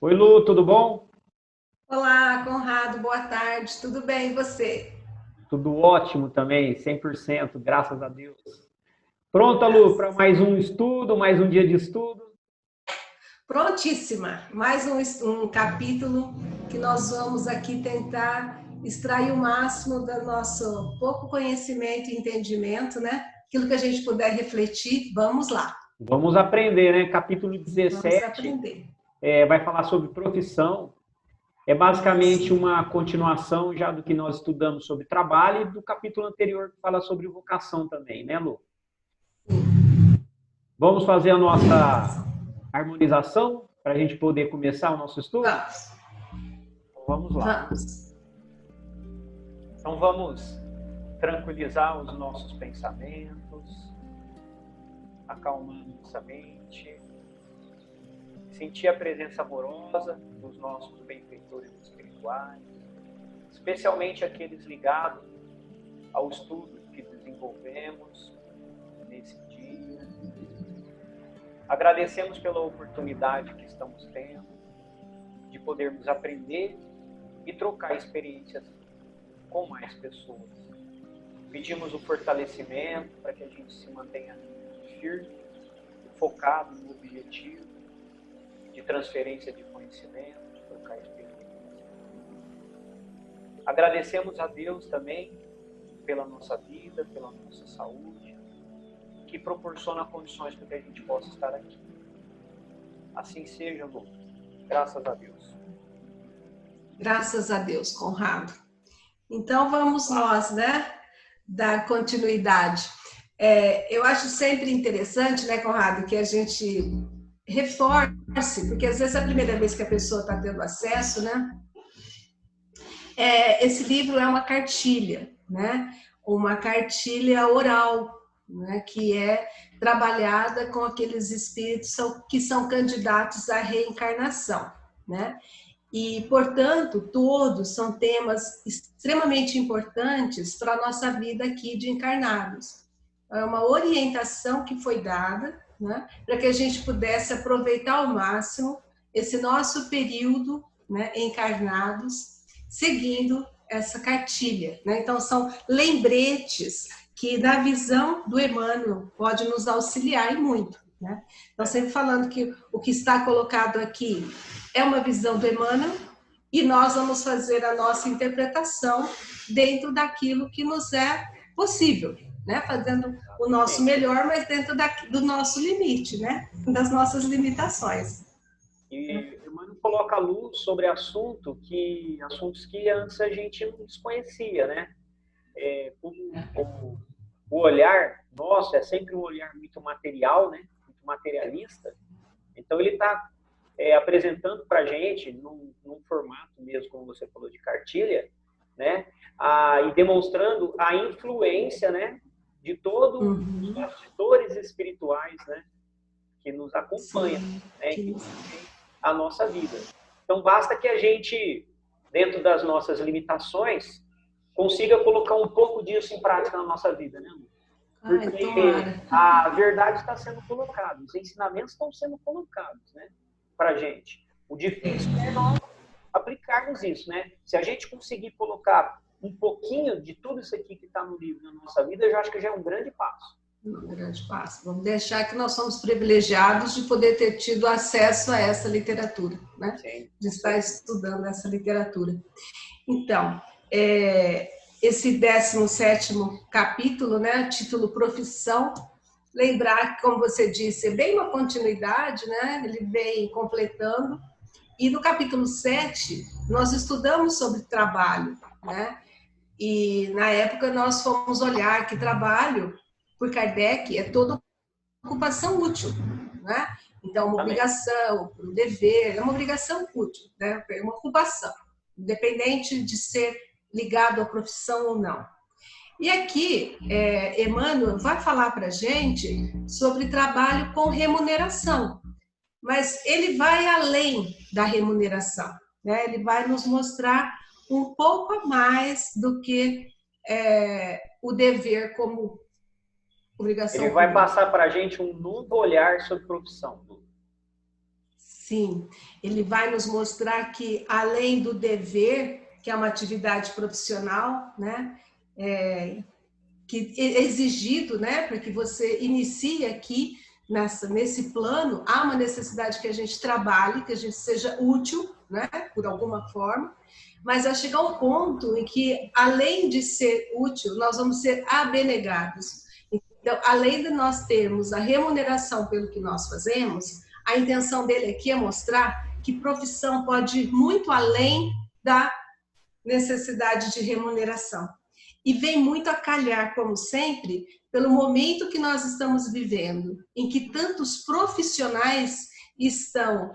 Oi, Lu, tudo bom? Olá, Conrado, boa tarde, tudo bem e você? Tudo ótimo também, 100%, graças a Deus. Pronta, Lu, para Graças. mais um estudo, mais um dia de estudo? Prontíssima, mais um capítulo que nós vamos aqui tentar extrair o máximo do nosso pouco conhecimento e entendimento, né? Aquilo que a gente puder refletir, vamos lá, Vamos aprender, né? Capítulo vamos 17 aprender. vai falar sobre profissão. É Isso. basicamente uma continuação já do que nós estudamos sobre trabalho e do capítulo anterior que fala sobre vocação também, né, Lu? Vamos fazer a nossa harmonização para a gente poder começar o nosso estudo? Vamos, Então, vamos lá. vamos. Então vamos tranquilizar os nossos pensamentos, acalmando nossa mente, sentir a presença amorosa dos nossos benfeitores espirituais, especialmente aqueles ligados ao estudo que desenvolvemos nesse dia. Agradecemos pela oportunidade que estamos tendo de podermos aprender e trocar experiências com mais pessoas. Pedimos o fortalecimento para que a gente se mantenha firme, focado no objetivo de transferência de conhecimento, de trocar experiência. Agradecemos a Deus também pela nossa vida, pela nossa saúde, que proporciona condições para que a gente possa estar aqui. Assim seja, Lu. Graças a Deus. Graças a Deus, Conrado. Então vamos nós, né, dar continuidade. Eu acho sempre interessante, né, Conrado, que a gente reforce, porque às vezes é a primeira vez que a pessoa está tendo acesso, né? Esse livro é uma cartilha, né? Uma cartilha oral, né? Que é trabalhada com aqueles espíritos que são candidatos à reencarnação, né? E, portanto, todos são temas extremamente importantes para a nossa vida aqui de encarnados. É uma orientação que foi dada, né, para que a gente pudesse aproveitar ao máximo esse nosso período, né, encarnados, seguindo essa cartilha. Né? Então, são lembretes que, na visão do Emmanuel, pode nos auxiliar e muito. Né? Então, sempre falando que o que está colocado aqui é uma visão do Emmanuel e nós vamos fazer a nossa interpretação dentro daquilo que nos é possível, né? Fazendo o nosso melhor, mas dentro do nosso limite, né? Das nossas limitações. E o Emmanuel coloca a luz sobre assuntos que antes a gente não desconhecia, né? Como o olhar nosso é sempre um olhar muito material, né? Muito materialista. Então ele está apresentando para a gente, num formato mesmo, como você falou, de cartilha, né? E demonstrando a influência, né? De todos os bastidores espirituais, né? Que nos acompanham, né? Que vivem a nossa vida. Então basta que a gente, dentro das nossas limitações, consiga colocar um pouco disso em prática na nossa vida, né? Porque a verdade está sendo colocada, os ensinamentos estão sendo colocados, né, para a gente. O difícil é nós aplicarmos isso, né? Se a gente conseguir colocar um pouquinho de tudo isso aqui que está no livro na nossa vida, eu já acho que já é um grande passo. Um grande passo. Vamos deixar que nós somos privilegiados de poder ter tido acesso a essa literatura, né? Sim. De estar estudando essa literatura. Então, esse 17º capítulo, né, título Profissão, lembrar que, como você disse, é bem uma continuidade, né, ele vem completando, e no capítulo 7, nós estudamos sobre trabalho, né, e na época nós fomos olhar que trabalho, por Kardec, é toda ocupação útil, né, então uma obrigação, um dever, é uma obrigação útil, né, é uma ocupação, independente de ser ligado à profissão ou não. E aqui, Emmanuel vai falar para a gente sobre trabalho com remuneração, mas ele vai além da remuneração, né? Ele vai nos mostrar um pouco a mais do que o dever como obrigação Ele vai pública. passar para a gente um novo olhar sobre profissão. Sim, ele vai nos mostrar que, além do dever, que é uma atividade profissional, né, que é exigido, né, para que você inicie aqui nesse plano, há uma necessidade que a gente trabalhe, que a gente seja útil, né, por alguma forma, mas vai chegar um ponto em que, além de ser útil, nós vamos ser abnegados. Então, além de nós termos a remuneração pelo que nós fazemos, a intenção dele aqui é mostrar que profissão pode ir muito além da necessidade de remuneração. E vem muito a calhar, como sempre, pelo momento que nós estamos vivendo, em que tantos profissionais estão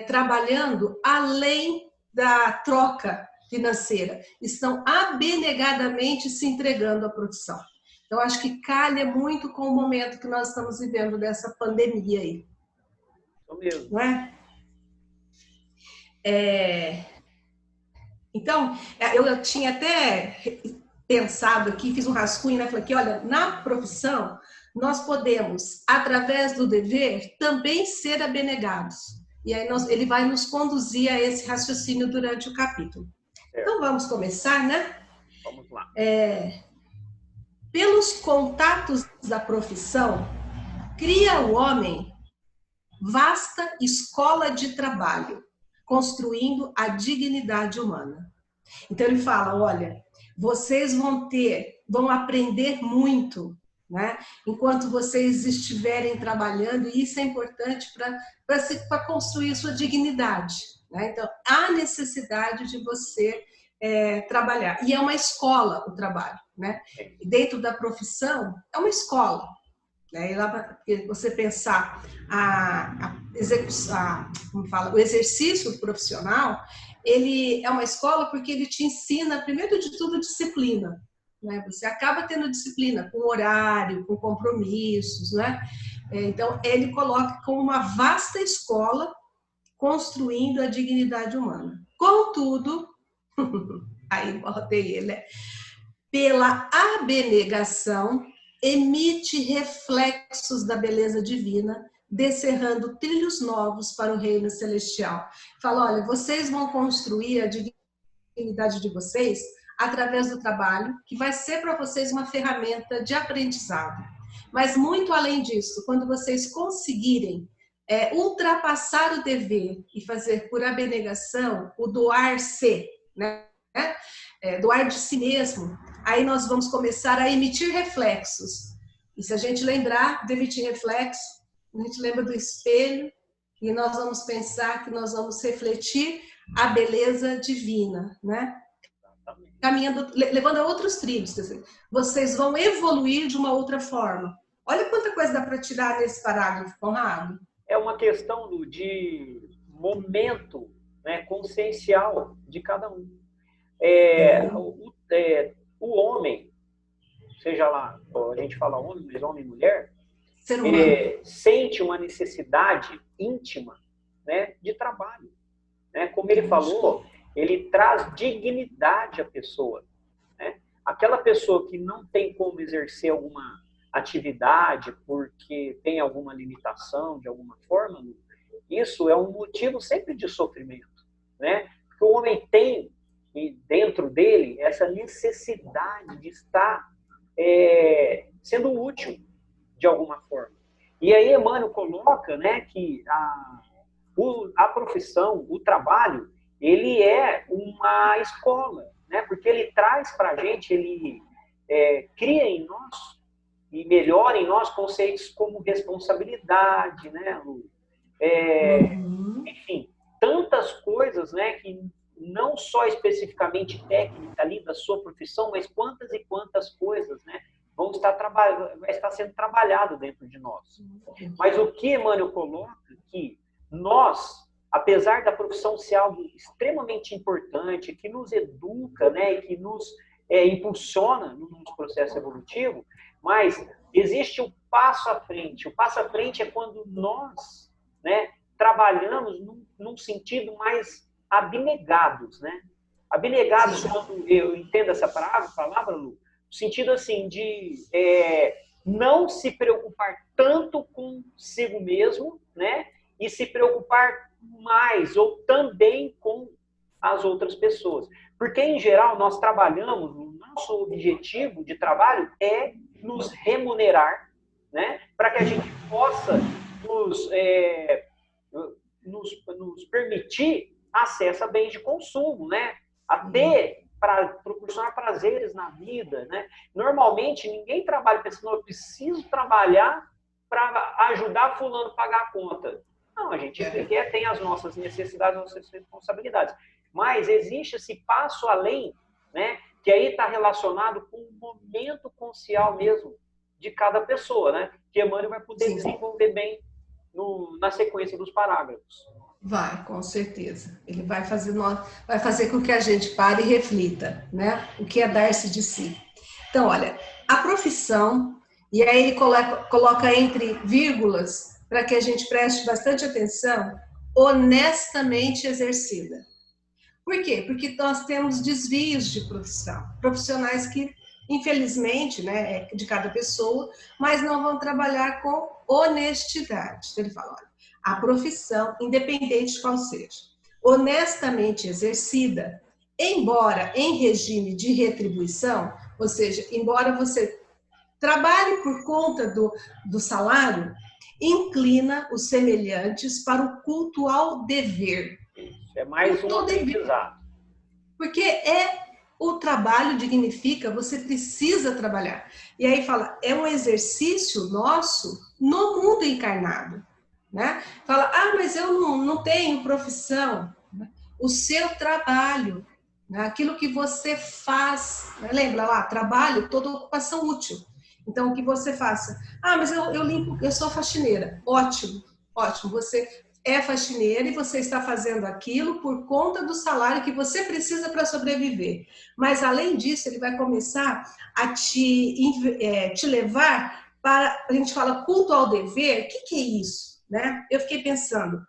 trabalhando além da troca financeira, estão abnegadamente se entregando à profissão. Então, acho que calha muito com o momento que nós estamos vivendo dessa pandemia aí. Isso mesmo. Não é? Então, eu tinha até pensado aqui, fiz um rascunho, né? Falei que, olha, na profissão, nós podemos, através do dever, também ser abnegados. E aí ele vai nos conduzir a esse raciocínio durante o capítulo. Então, vamos começar, né? Vamos lá. Pelos contatos da profissão, cria o homem vasta escola de trabalho, construindo a dignidade humana. Então ele fala, olha, vocês vão aprender muito, né? Enquanto vocês estiverem trabalhando, e isso é importante para construir sua dignidade, né? Então, há necessidade de você trabalhar. E é uma escola o trabalho, né? Dentro da profissão, é uma escola. Né? Você pensar o exercício profissional, ele é uma escola porque ele te ensina, primeiro de tudo, disciplina. Né? Você acaba tendo disciplina com horário, com compromissos. Né? Então, ele coloca como uma vasta escola construindo a dignidade humana. Contudo, aí botei ele, né? Pela abnegação, emite reflexos da beleza divina, descerrando trilhos novos para o reino celestial. Fala, olha, vocês vão construir a dignidade de vocês através do trabalho, que vai ser para vocês uma ferramenta de aprendizado. Mas muito além disso, quando vocês conseguirem ultrapassar o dever e fazer por abnegação o doar-se, né? Doar de si mesmo, aí nós vamos começar a emitir reflexos. E se a gente lembrar de emitir reflexo, a gente lembra do espelho e nós vamos pensar que nós vamos refletir a beleza divina, né? Caminhando, levando a outros trilhos. Vocês vão evoluir de uma outra forma. Olha quanta coisa dá para tirar nesse parágrafo, Conrado. É uma questão de momento, né, consciencial de cada um. O homem, seja lá, a gente fala homem, mas homem e mulher, sente uma necessidade íntima, né, de trabalho. Né? Como ele falou, ele traz dignidade à pessoa. Né? Aquela pessoa que não tem como exercer alguma atividade porque tem alguma limitação de alguma forma, isso é um motivo sempre de sofrimento. Né? Porque o homem tem dentro dele essa necessidade de estar sendo útil de alguma forma. E aí Emmanuel coloca, né, que a profissão, o trabalho, ele é uma escola, né, porque ele traz para a gente, ele cria em nós e melhora em nós conceitos como responsabilidade, né, enfim, tantas coisas, né, que não só especificamente técnica ali da sua profissão, mas quantas e quantas coisas, né, vai estar sendo trabalhado dentro de nós. Mas o que Emmanuel coloca que nós, apesar da profissão ser algo extremamente importante, que nos educa, né, e que nos impulsiona no nosso processo evolutivo, mas existe um passo à frente. O passo à frente é quando nós, né, trabalhamos num sentido mais abnegados, né? Abnegados, quando eu entendo essa palavra, Lu, no sentido assim de não se preocupar tanto consigo mesmo, né? E se preocupar mais ou também com as outras pessoas. Porque, em geral, nós trabalhamos, o nosso objetivo de trabalho é nos remunerar, né, para que a gente possa nos permitir acesso a bens de consumo, né, a ter, para proporcionar prazeres na vida, né. Normalmente, ninguém trabalha pensando, eu preciso trabalhar para ajudar fulano a pagar a conta. Não, a gente tem as nossas necessidades, as nossas responsabilidades. Mas existe esse passo além, né, que aí está relacionado com o momento conscial mesmo de cada pessoa, né, que Emmanuel vai poder desenvolver bem na sequência dos parágrafos. Vai, com certeza. Ele vai fazer com que a gente pare e reflita, né? O que é dar-se de si. Então, olha, a profissão, e aí ele coloca entre vírgulas, para que a gente preste bastante atenção, honestamente exercida. Por quê? Porque nós temos desvios de profissão. Profissionais que, infelizmente, né, é de cada pessoa, mas não vão trabalhar com honestidade. Então, ele fala, olha, a profissão, independente de qual seja, honestamente exercida, embora em regime de retribuição, ou seja, embora você trabalhe por conta do salário, inclina os semelhantes para o culto ao dever. É mais um aprendizado. Porque o trabalho dignifica, você precisa trabalhar. E aí fala, é um exercício nosso no mundo encarnado. Né? Fala, mas eu não tenho profissão. O seu trabalho, né? Aquilo que você faz, né? Lembra lá, trabalho, toda ocupação útil. Então, o que você faça? Mas eu limpo, eu sou faxineira. Ótimo, ótimo. Você é faxineira e você está fazendo aquilo por conta do salário que você precisa para sobreviver. Mas, além disso, ele vai começar a te levar para, a gente fala culto ao dever, o que é isso? Né? Eu fiquei pensando,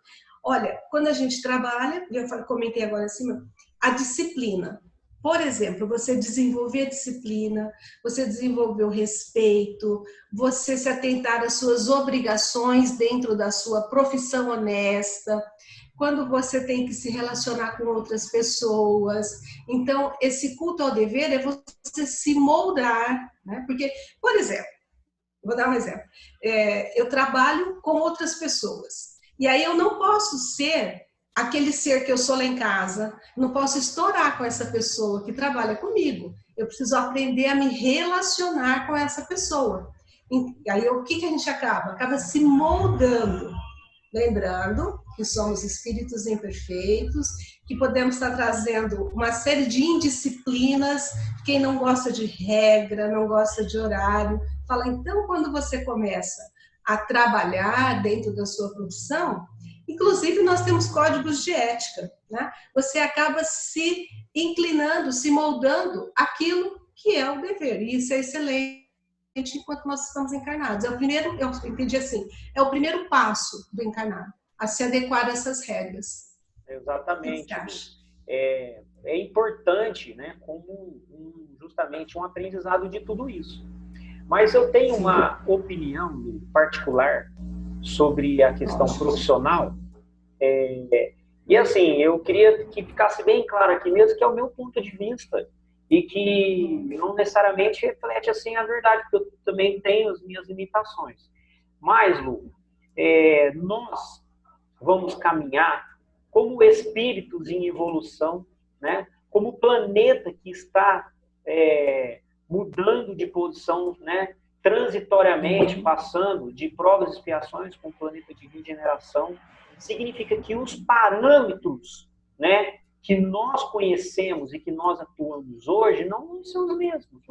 olha, quando a gente trabalha, eu comentei agora em cima, a disciplina. Por exemplo, você desenvolver a disciplina, você desenvolver o respeito, você se atentar às suas obrigações dentro da sua profissão honesta, quando você tem que se relacionar com outras pessoas. Então, esse culto ao dever é você se moldar, né? Porque, por exemplo, vou dar um exemplo, eu trabalho com outras pessoas, e aí eu não posso ser aquele ser que eu sou lá em casa, não posso estourar com essa pessoa que trabalha comigo. Eu preciso aprender a me relacionar com essa pessoa. E aí o que a gente acaba? Acaba se moldando. Lembrando que somos espíritos imperfeitos, que podemos estar trazendo uma série de indisciplinas, quem não gosta de regra, não gosta de horário. Fala, então, quando você começa a trabalhar dentro da sua profissão, inclusive, nós temos códigos de ética, né? Você acaba se inclinando, se moldando aquilo que é o dever. E isso é excelente enquanto nós estamos encarnados. É o primeiro, eu entendi assim, é o primeiro passo do encarnado, a se adequar a essas regras. Exatamente. É importante, né, como justamente um aprendizado de tudo isso. Mas eu tenho uma opinião particular sobre a questão profissional, e assim, eu queria que ficasse bem claro aqui mesmo que é o meu ponto de vista e que não necessariamente reflete assim a verdade, porque eu também tenho as minhas limitações. Mas, Lu, nós vamos caminhar como espíritos em evolução, né? Como planeta que está mudando de posição, né? Transitoriamente, passando de provas e expiações com o planeta de regeneração, significa que os parâmetros, né, que nós conhecemos e que nós atuamos hoje não são os mesmos.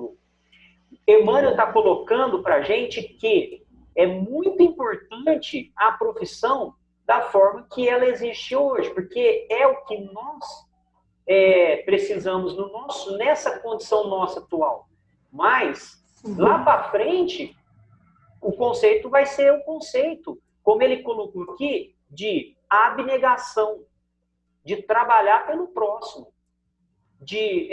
Emmanuel está colocando para a gente que é muito importante a profissão da forma que ela existe hoje, porque é o que nós precisamos nessa condição nossa atual. Mas, lá para frente, o conceito vai ser o conceito, como ele colocou aqui, de abnegação, de trabalhar pelo próximo, de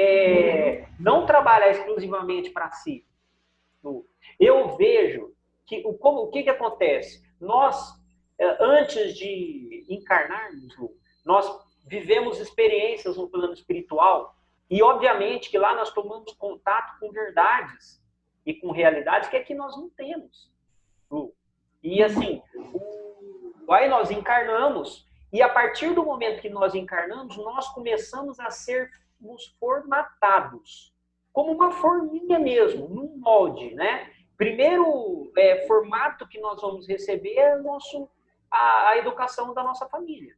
não trabalhar exclusivamente para si. Eu vejo que o que acontece? Nós, antes de encarnarmos, nós vivemos experiências no plano espiritual e, obviamente, que lá nós tomamos contato com verdades e com realidades que aqui nós não temos. E, assim, aí nós encarnamos e, a partir do momento que nós encarnamos, nós começamos a sermos formatados, como uma forminha mesmo, num molde, né? Primeiro formato que nós vamos receber é a educação da nossa família,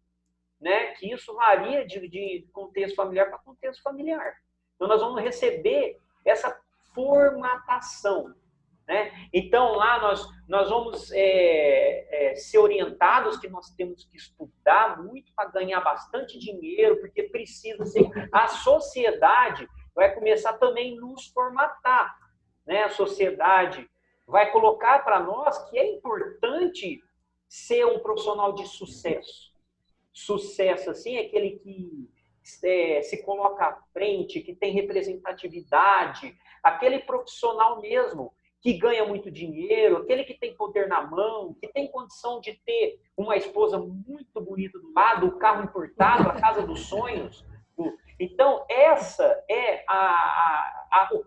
né? Que isso varia de contexto familiar para contexto familiar. Então, nós vamos receber essa formatação, né? Então, lá nós vamos ser orientados que nós temos que estudar muito para ganhar bastante dinheiro, porque precisa ser... A sociedade vai começar também a nos formatar, né? A sociedade vai colocar para nós que é importante ser um profissional de sucesso. Sucesso, assim, é aquele que se coloca à frente, que tem representatividade, aquele profissional mesmo que ganha muito dinheiro, aquele que tem poder na mão, que tem condição de ter uma esposa muito bonita do lado, o carro importado, a casa dos sonhos. Então, essa é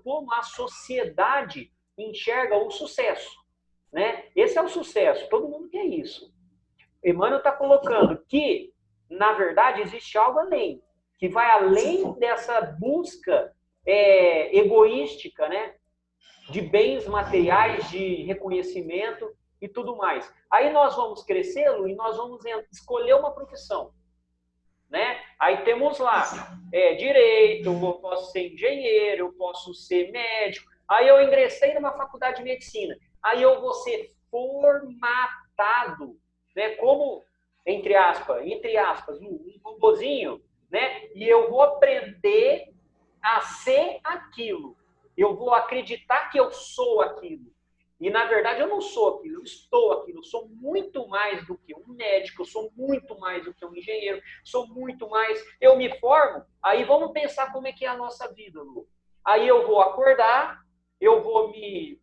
como a sociedade enxerga o sucesso, né? Esse é o sucesso, todo mundo quer isso. Emmanuel está colocando que, na verdade, existe algo além, que vai além dessa busca egoística, né? De bens materiais, de reconhecimento e tudo mais. Aí nós vamos crescê-lo e nós vamos escolher uma profissão, né? Aí temos lá direito, eu posso ser engenheiro, eu posso ser médico. Aí eu ingressei numa faculdade de medicina. Aí eu vou ser formatado, né? Como, entre aspas, um robozinho, né? E eu vou aprender a ser aquilo. Eu vou acreditar que eu sou aquilo. E, na verdade, eu não sou aquilo, eu estou aquilo. Eu sou muito mais do que um médico, eu sou muito mais do que um engenheiro, sou muito mais... Eu me formo, aí vamos pensar como é que é a nossa vida, Lu. Aí eu vou acordar, eu vou me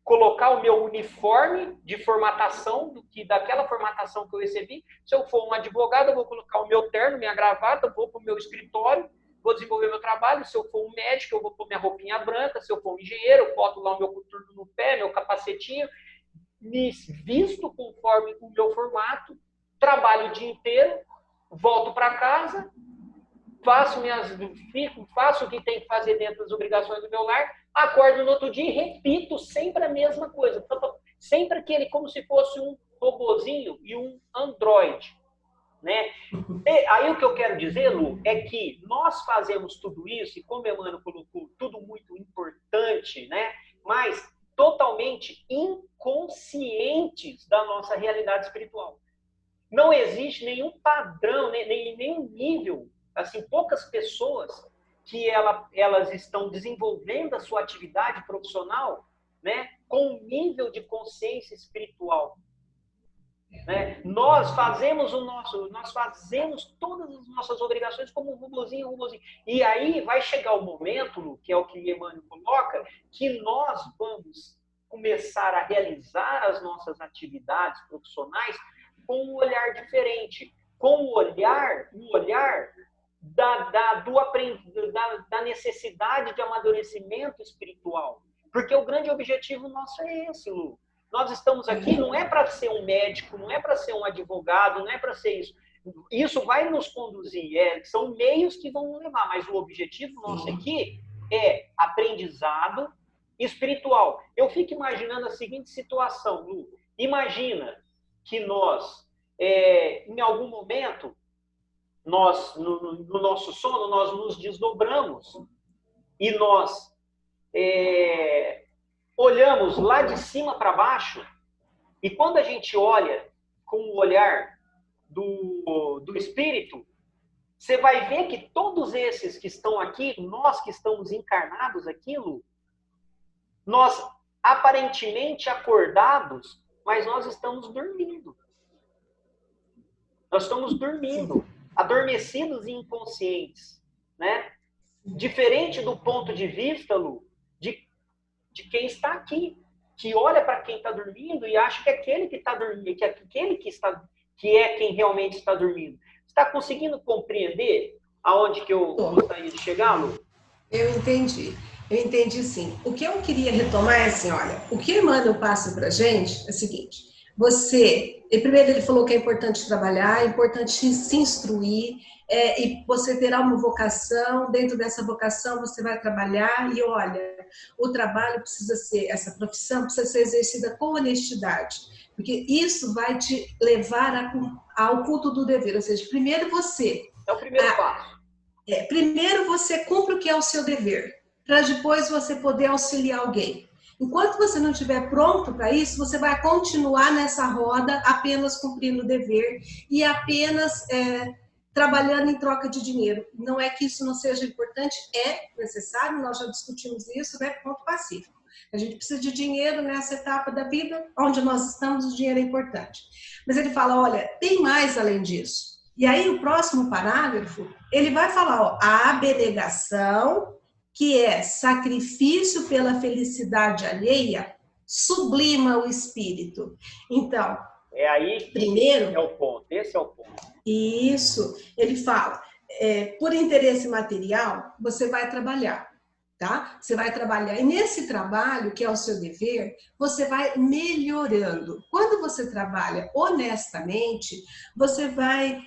colocar o meu uniforme de formatação, daquela formatação que eu recebi. Se eu for um advogado, eu vou colocar o meu terno, minha gravata, vou para o meu escritório, vou desenvolver meu trabalho. Se eu for um médico, eu vou pôr minha roupinha branca. Se eu for um engenheiro, eu boto lá o meu coturno no pé, meu capacetinho, me visto conforme o meu formato, trabalho o dia inteiro, volto para casa, faço o que tem que fazer dentro das obrigações do meu lar, acordo no outro dia e repito sempre a mesma coisa. Sempre aquele, como se fosse um robozinho e um androide, né? E aí o que eu quero dizer, Lu, é que nós fazemos tudo isso, e como Emmanuel colocou, tudo muito importante, né? Mas totalmente inconscientes da nossa realidade espiritual. Não existe nenhum padrão, nenhum nível, assim, poucas pessoas que elas estão desenvolvendo a sua atividade profissional, né, com um nível de consciência espiritual. Né? Nós fazemos todas as nossas obrigações como um robozinho. E aí vai chegar o momento, que é o que Emmanuel coloca, que nós vamos começar a realizar as nossas atividades profissionais com um olhar diferente, com o olhar da necessidade de amadurecimento espiritual. Porque o grande objetivo nosso é esse, Lu. Nós estamos aqui não é para ser um médico, não é para ser um advogado, não é para ser isso. Isso vai nos conduzir, são meios que vão nos levar, mas o objetivo nosso aqui é aprendizado espiritual. Eu fico imaginando a seguinte situação, Lu. Imagina que nós, em algum momento, no nosso sono, nós nos desdobramos e nós olhamos lá de cima para baixo, e quando a gente olha com o olhar do espírito, você vai ver que todos esses que estão aqui, nós que estamos encarnados aqui, Lu, nós aparentemente acordados, mas nós estamos dormindo. Nós estamos dormindo, adormecidos e inconscientes, né? Diferente do ponto de vista, Lu, de quem está aqui, que olha para quem está dormindo e acha que aquele que está dormindo, que é quem realmente está dormindo. Está conseguindo compreender aonde que eu gostaria de chegar, Lu? Eu entendi sim. O que eu queria retomar é assim, olha, o que Emmanuel passa para a gente é o seguinte, primeiro ele falou que é importante trabalhar, é importante se instruir, e você terá uma vocação, dentro dessa vocação você vai trabalhar, e olha, o trabalho precisa ser, essa profissão precisa ser exercida com honestidade, porque isso vai te levar ao culto do dever, ou seja, primeiro você... É o primeiro passo. Primeiro você cumpre o que é o seu dever, para depois você poder auxiliar alguém. Enquanto você não estiver pronto para isso, você vai continuar nessa roda apenas cumprindo o dever e apenas trabalhando em troca de dinheiro. Não é que isso não seja importante, é necessário, nós já discutimos isso, né? Ponto pacífico. A gente precisa de dinheiro nessa etapa da vida, onde nós estamos, o dinheiro é importante. Mas ele fala, olha, tem mais além disso. E aí o próximo parágrafo, ele vai falar, ó, a abnegação, que é sacrifício pela felicidade alheia, sublima o espírito. Então, é aí que primeiro, é o ponto, esse é o ponto. Isso, ele fala, por interesse material, você vai trabalhar, tá? Você vai trabalhar, e nesse trabalho, que é o seu dever, você vai melhorando. Quando você trabalha honestamente, você vai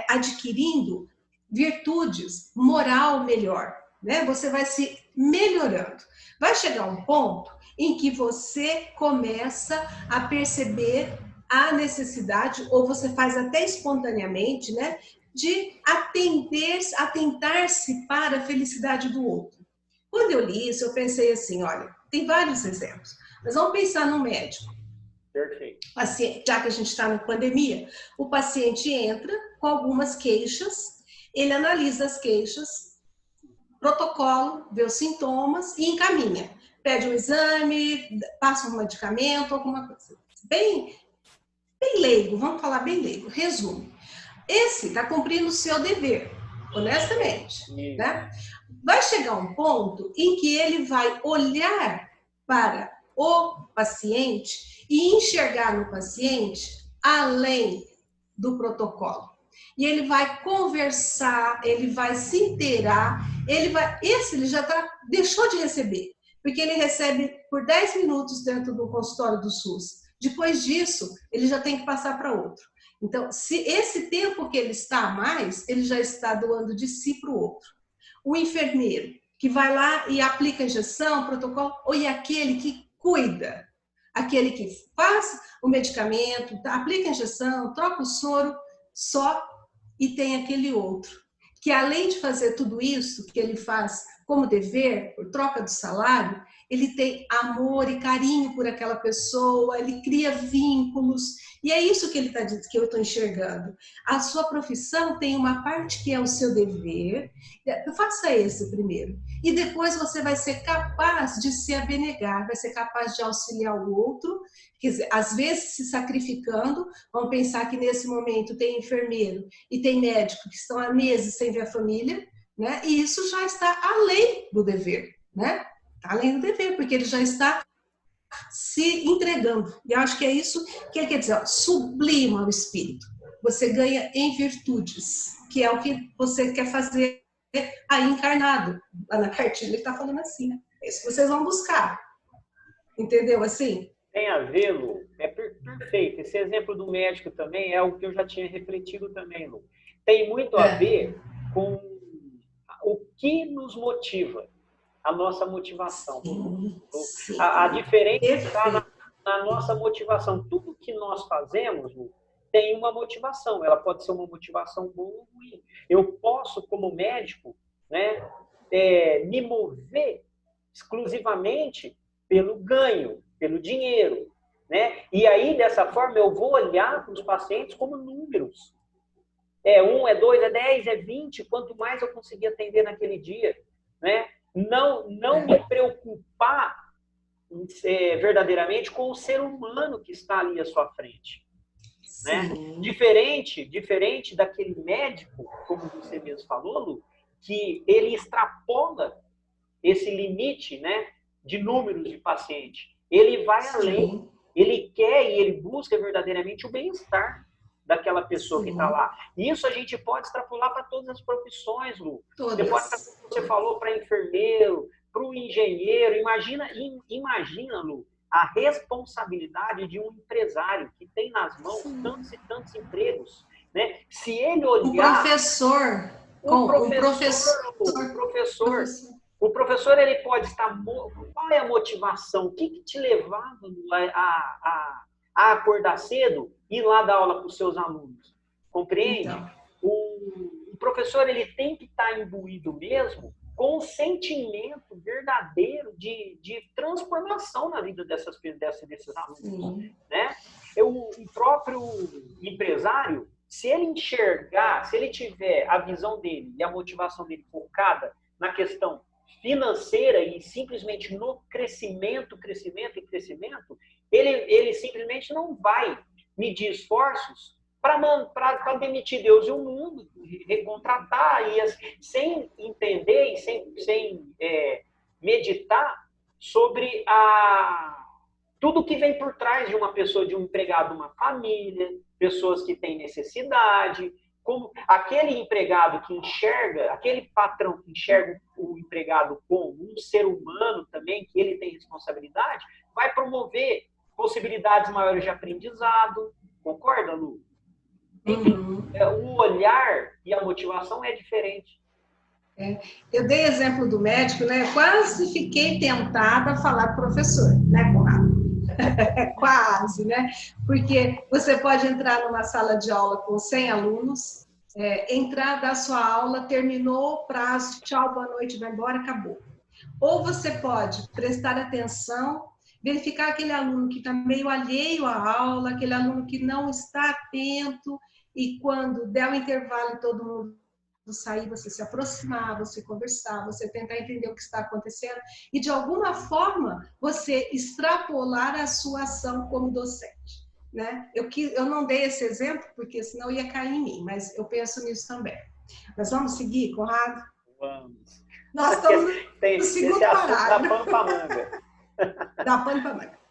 adquirindo virtudes, moral melhor, né? Você vai se melhorando. Vai chegar um ponto em que você começa a perceber a necessidade, ou você faz até espontaneamente, né, de atentar-se para a felicidade do outro. Quando eu li isso, eu pensei assim, olha, tem vários exemplos, mas vamos pensar no médico. Perfeito. Já que a gente está na pandemia, o paciente entra com algumas queixas, ele analisa as queixas, protocolo, vê os sintomas e encaminha. Pede um exame, passa um medicamento, alguma coisa. Bem leigo, vamos falar bem leigo. Resumo. Esse está cumprindo o seu dever, honestamente. Né? Vai chegar um ponto em que ele vai olhar para o paciente e enxergar no paciente além do protocolo. E ele vai conversar, ele vai se inteirar, ele já deixou de receber, porque ele recebe por 10 minutos dentro do consultório do SUS. Depois disso, ele já tem que passar para outro. Então, se esse tempo que ele está a mais, ele já está doando de si para o outro. O enfermeiro, que vai lá e aplica a injeção, protocolo, ou é aquele que cuida, aquele que faz o medicamento, aplica a injeção, troca o soro, só, e tem aquele outro, que além de fazer tudo isso que ele faz como dever, por troca do salário, ele tem amor e carinho por aquela pessoa, ele cria vínculos, e é isso que ele está dizendo, que eu estou enxergando. A sua profissão tem uma parte que é o seu dever, faça esse primeiro, e depois você vai ser capaz de se abnegar, vai ser capaz de auxiliar o outro, quer dizer, às vezes se sacrificando. Vamos pensar que nesse momento tem enfermeiro e tem médico que estão há meses sem ver a família, né? E isso já está além do dever, né? Além do dever, porque ele já está se entregando. E eu acho que é isso que ele quer dizer, ó, sublima o espírito. Você ganha em virtudes, que é o que você quer fazer aí encarnado. Lá na cartilha ele está falando assim, né? É isso que vocês vão buscar. Entendeu assim? Tem a ver, Lu, é perfeito. Esse exemplo do médico também é o que eu já tinha refletido também, Lu. Tem muito a ver com o que nos motiva, a nossa motivação. Sim. A diferença está na nossa motivação. Tudo que nós fazemos, Lu, tem uma motivação. Ela pode ser uma motivação boa ou ruim. Eu posso, como médico, né, me mover exclusivamente pelo ganho, pelo dinheiro, né? E aí, dessa forma, eu vou olhar para os pacientes como números. É 1, é 2, é 10, é 20, quanto mais eu conseguir atender naquele dia, né? Não me preocupar verdadeiramente com o ser humano que está ali à sua frente, né? Diferente daquele médico, como você mesmo falou, Lu, que ele extrapola esse limite, né, de números de paciente. Ele vai além, ele quer e ele busca verdadeiramente o bem-estar. daquela pessoa que está lá. E isso a gente pode extrapolar para todas as profissões, Lu. Todas. Você falou para enfermeiro, para o engenheiro. Imagina, Lu, a responsabilidade de um empresário que tem nas mãos tantos e tantos empregos, né? Se ele olhar... O professor, ele pode estar... Qual é a motivação? O que te levava a acordar cedo e ir lá dar aula para os seus alunos? Compreende? Então. O professor, ele tem que estar imbuído mesmo com um sentimento verdadeiro de transformação na vida desses alunos. Né? O próprio empresário, se ele enxergar, se ele tiver a visão dele e a motivação dele focada na questão financeira e simplesmente no crescimento, ele simplesmente não vai medir esforços para demitir Deus e o mundo, recontratar, sem entender e sem meditar sobre tudo que vem por trás de uma pessoa, de um empregado, uma família, pessoas que têm necessidade, como aquele empregado que enxerga, aquele patrão que enxerga o empregado como um ser humano também, que ele tem responsabilidade, vai promover possibilidades maiores de aprendizado. Concorda, Lu? Enfim, o olhar e a motivação é diferente. Eu dei exemplo do médico, né? Quase fiquei tentada a falar professor, né, Conrado? Quase, né? Porque você pode entrar numa sala de aula com 100 alunos, entrar, dar sua aula, terminou o prazo, tchau, boa noite, vai embora, acabou. Ou você pode prestar atenção, verificar aquele aluno que está meio alheio à aula, aquele aluno que não está atento, e quando der o intervalo todo mundo sair, você se aproximar, você conversar, você tentar entender o que está acontecendo e, de alguma forma, você extrapolar a sua ação como docente. Né? Eu não dei esse exemplo, porque senão ia cair em mim, mas eu penso nisso também. Mas vamos seguir, Conrado? Vamos. Nós estamos no segundo parágrafo. Da pano pra manga. Da pano pra manga.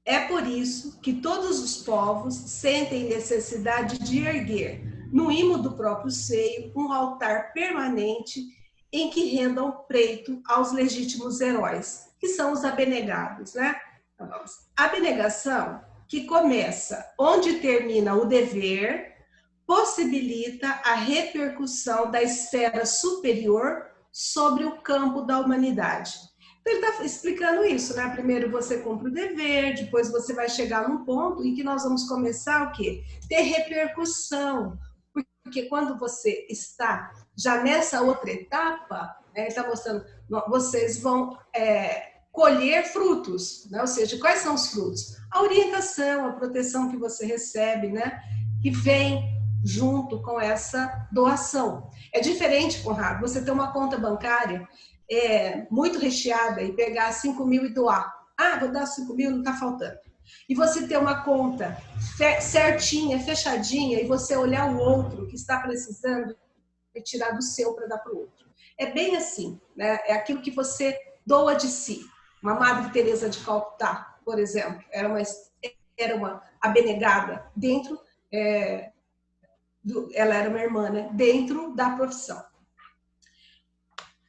É por isso que todos os povos sentem necessidade de erguer, no imo do próprio seio, um altar permanente em que rendam preito aos legítimos heróis, que são os abnegados, né? A abnegação, que começa onde termina o dever, possibilita a repercussão da esfera superior sobre o campo da humanidade. Então, ele está explicando isso, né? Primeiro você cumpre o dever, depois você vai chegar num ponto em que nós vamos começar o quê? Ter repercussão. Porque quando você está já nessa outra etapa, ele está mostrando, vocês vão colher frutos, né? Ou seja, quais são os frutos? A orientação, a proteção que você recebe, né? Que vem junto com essa doação. É diferente, Conrado, você ter uma conta bancária muito recheada e pegar 5 mil e doar. Ah, vou dar 5 mil, não está faltando. E você ter uma conta certinha, fechadinha, e você olhar o outro que está precisando e tirar do seu para dar para o outro. É bem assim, né? É aquilo que você doa de si. Uma Madre Teresa de Calcutá, por exemplo, era uma abnegada dentro, ela era uma irmã, né? Dentro da profissão.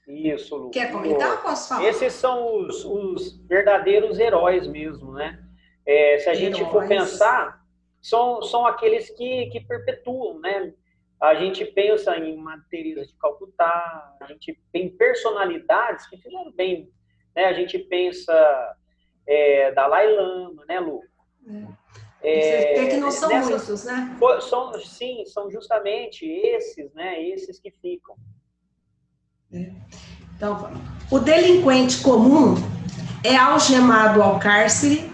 Isso, Lu. Quer comentar ou posso falar? Esses são os verdadeiros heróis mesmo, né? Se a gente for pensar, são aqueles que perpetuam, né? A gente pensa em Madre Teresa de Calcutá, a gente tem personalidades que fizeram bem, né? A gente pensa Dalai Lama, né, Lu? Que não são muitos, né? São justamente esses, né? Esses que ficam. Então, vamos. O delinquente comum é algemado ao cárcere.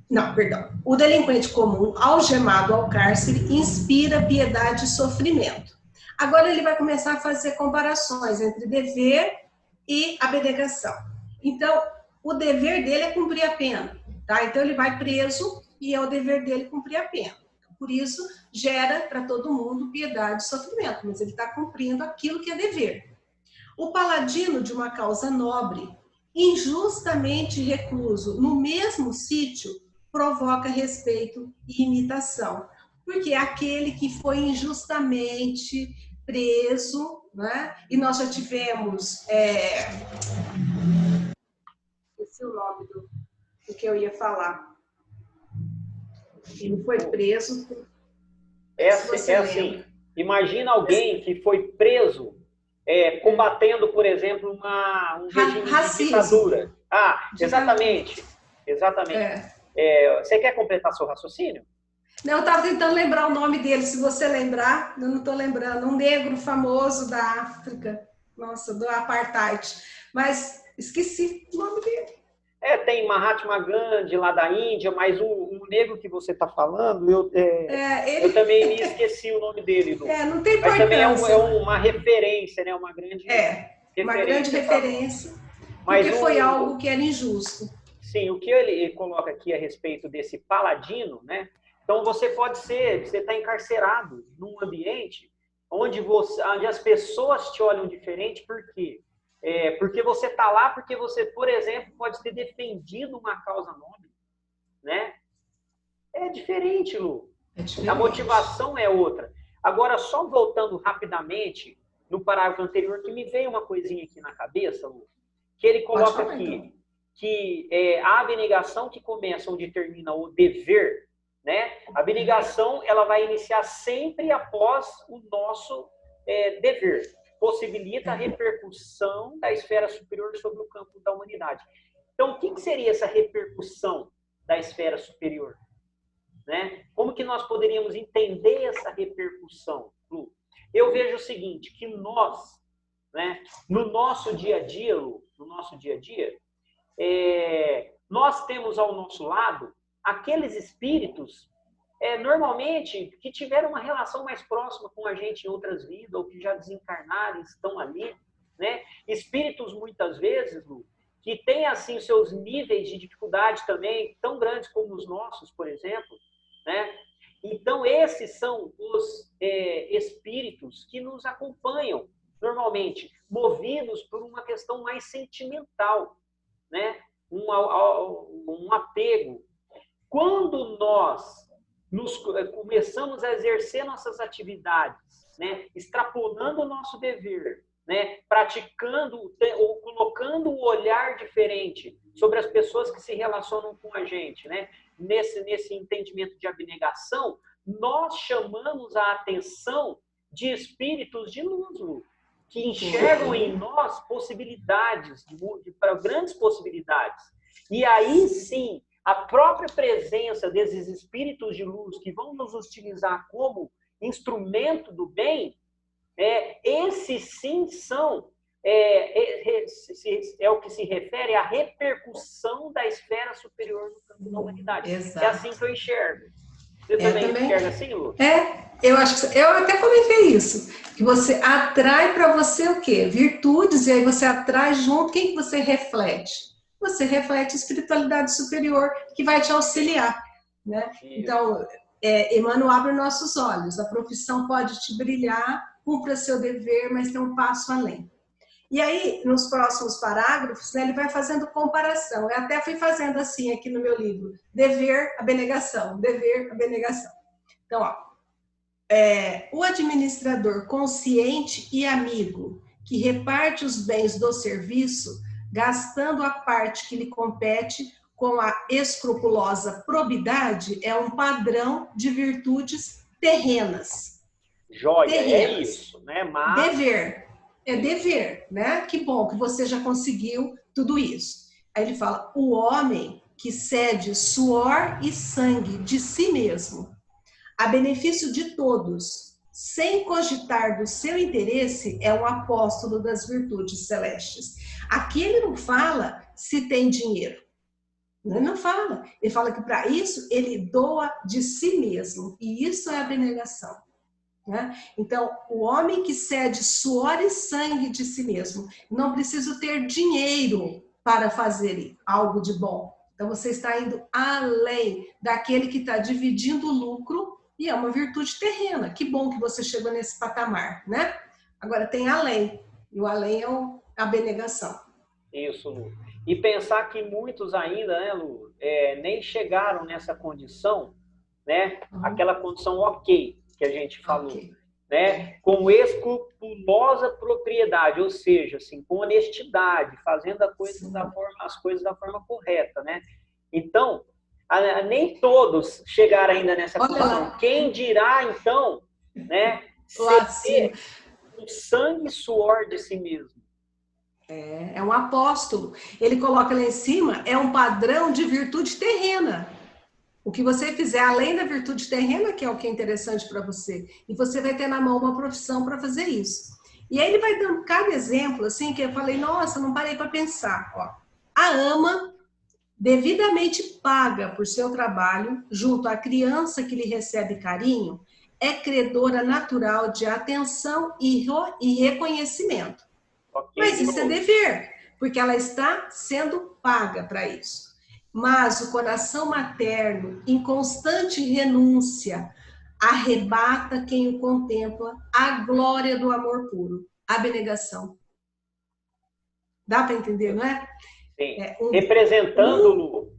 Não, perdão. O delinquente comum, algemado ao cárcere, inspira piedade e sofrimento. Agora ele vai começar a fazer comparações entre dever e abnegação. Então, o dever dele é cumprir a pena, tá? Então, ele vai preso e é o dever dele cumprir a pena. Por isso, gera para todo mundo piedade e sofrimento, mas ele está cumprindo aquilo que é dever. O paladino de uma causa nobre, injustamente recluso no mesmo sítio, provoca respeito e imitação. Porque é aquele que foi injustamente preso, né? E nós já tivemos... Esse é o nome do que eu ia falar. Ele foi preso... assim, imagina alguém que foi preso combatendo, por exemplo, um regime de ditadura. Exatamente. Você quer completar seu raciocínio? Não, eu estava tentando lembrar o nome dele, se você lembrar, eu não estou lembrando, um negro famoso da África, nossa, do Apartheid, mas esqueci o nome dele. Tem Mahatma Gandhi lá da Índia, mas o negro que você está falando, eu também me esqueci o nome dele. Não tem importância. Mas também é uma referência, né? Uma grande referência, porque foi algo que era injusto. Sim, o que ele coloca aqui a respeito desse paladino, né? Então, você está encarcerado num ambiente onde as pessoas te olham diferente, por quê? Porque você está lá, porque você, por exemplo, pode ter defendido uma causa nobre, né? É diferente, Lu. A motivação é outra. Agora, só voltando rapidamente no parágrafo anterior, que me veio uma coisinha aqui na cabeça, Lu, que ele coloca aqui, que a abnegação que começa onde termina o dever, né? A abnegação ela vai iniciar sempre após o nosso dever. Possibilita a repercussão da esfera superior sobre o campo da humanidade. Então, o que seria essa repercussão da esfera superior? Né? Como que nós poderíamos entender essa repercussão, Lu? Eu vejo o seguinte, que nós, né, no nosso dia a dia, Lu, nós temos ao nosso lado aqueles espíritos, normalmente, que tiveram uma relação mais próxima com a gente em outras vidas, ou que já desencarnaram, estão ali, né? Espíritos, muitas vezes, Lu, que têm, assim, seus níveis de dificuldade também, tão grandes como os nossos, por exemplo, né? Então, esses são os espíritos que nos acompanham, normalmente, movidos por uma questão mais sentimental, né? Um apego. Quando nós começamos a exercer nossas atividades, né, extrapolando o nosso dever, né, praticando ou colocando um olhar diferente sobre as pessoas que se relacionam com a gente, né, nesse entendimento de abnegação, nós chamamos a atenção de espíritos de luz, Lu, que enxergam em nós possibilidades, para grandes possibilidades. E aí sim, a própria presença desses espíritos de luz que vão nos utilizar como instrumento do bem, esses sim são o que se refere à repercussão da esfera superior no campo da humanidade. Exato. É assim que eu enxergo. Você também enxerga assim, Lu? Eu acho que eu até comentei isso, que você atrai para você o quê? Virtudes, e aí você atrai junto, quem que você reflete? Você reflete a espiritualidade superior que vai te auxiliar, né? Então, Emmanuel abre nossos olhos, a profissão pode te brilhar, cumpra seu dever, mas tem um passo além. E aí, nos próximos parágrafos, né, ele vai fazendo comparação. Eu até fui fazendo assim aqui no meu livro, dever, abnegação, dever, abnegação. Então, o administrador consciente e amigo, que reparte os bens do serviço, gastando a parte que lhe compete com a escrupulosa probidade, é um padrão de virtudes terrenas. Joia, terrenas. É isso, né? Mas... Dever. É dever, né? Que bom que você já conseguiu tudo isso. Aí ele fala, o homem que cede suor e sangue de si mesmo, a benefício de todos, sem cogitar do seu interesse, é um apóstolo das virtudes celestes. Aqui ele não fala se tem dinheiro. Ele não fala. Ele fala que para isso ele doa de si mesmo. E isso é abnegação. Né? Então, o homem que cede suor e sangue de si mesmo, não precisa ter dinheiro para fazer algo de bom. Então, você está indo além daquele que está dividindo o lucro, e é uma virtude terrena. Que bom que você chegou nesse patamar, né? Agora, tem além, e o além é a abnegação. Isso, Lu. E pensar que muitos ainda, né, Lu, nem chegaram nessa condição, né, aquela condição ok, que a gente falou, né, com escrupulosa propriedade, ou seja, assim, com honestidade, fazendo as coisas da forma correta, né? Então, nem todos chegaram ainda nessa condição. Quem dirá, então, né, ser o sangue e suor de si mesmo. É um apóstolo. Ele coloca lá em cima, é um padrão de virtude terrena. O que você fizer além da virtude terrena, que é o que é interessante para você, e você vai ter na mão uma profissão para fazer isso. E aí ele vai dando cada exemplo, assim, que eu falei, nossa, não parei para pensar. Ó, a ama, devidamente paga por seu trabalho, junto à criança que lhe recebe carinho, é credora natural de atenção e reconhecimento. Mas isso é dever, porque ela está sendo paga para isso. Mas o coração materno, em constante renúncia, arrebata quem o contempla a glória do amor puro, a abnegação. Dá para entender, não é? Sim.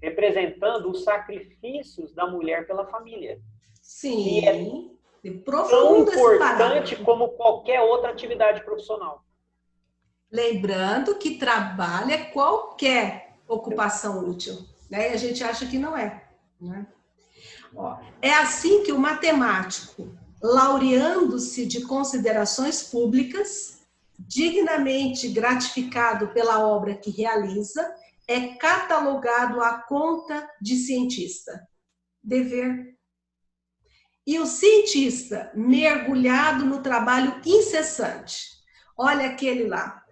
Representando os sacrifícios da mulher pela família. Sim. Que é tão importante como qualquer outra atividade profissional. Lembrando que trabalho é qualquer ocupação útil, né? E a gente acha que não é, né? Ó, é assim que o matemático, laureando-se de considerações públicas, dignamente gratificado pela obra que realiza, é catalogado à conta de cientista. Dever. E o cientista, mergulhado no trabalho incessante. Olha aquele lá.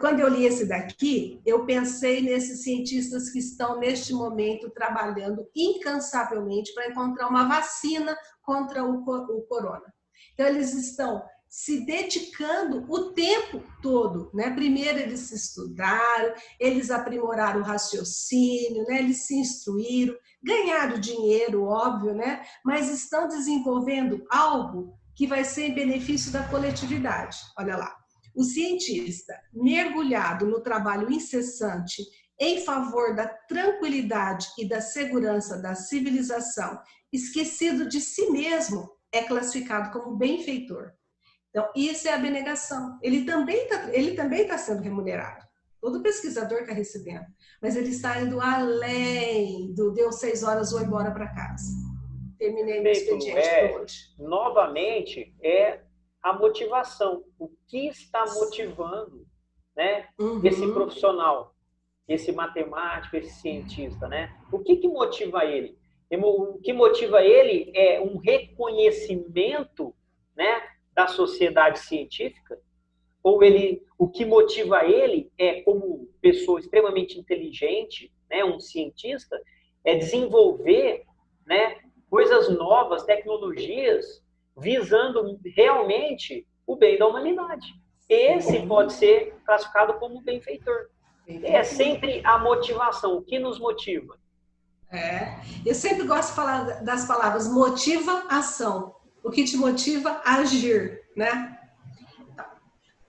Quando eu li esse daqui, eu pensei nesses cientistas que estão, neste momento, trabalhando incansavelmente para encontrar uma vacina contra o corona. Então, eles estão se dedicando o tempo todo, né? Primeiro eles se estudaram, eles aprimoraram o raciocínio, né? Eles se instruíram, ganharam dinheiro, óbvio, né? Mas estão desenvolvendo algo que vai ser em benefício da coletividade. Olha lá. O cientista, mergulhado no trabalho incessante em favor da tranquilidade e da segurança da civilização, esquecido de si mesmo, é classificado como benfeitor. Então, isso é abnegação. Ele também está sendo remunerado. Todo pesquisador está recebendo. Mas ele está indo além do deu 6 horas, vou embora para casa. Terminei meu expediente por hoje. Novamente, é a motivação. O que está motivando, né, esse profissional, esse matemático, esse cientista, né? O que motiva ele? O que motiva ele é um reconhecimento, né, da sociedade científica? Ou o que motiva ele é, como pessoa extremamente inteligente, né, um cientista, é desenvolver, né, coisas novas, tecnologias, visando realmente o bem da humanidade. Esse pode ser classificado como benfeitor. É sempre a motivação, o que nos motiva. Eu sempre gosto de falar das palavras motiva, ação. O que te motiva a agir, né?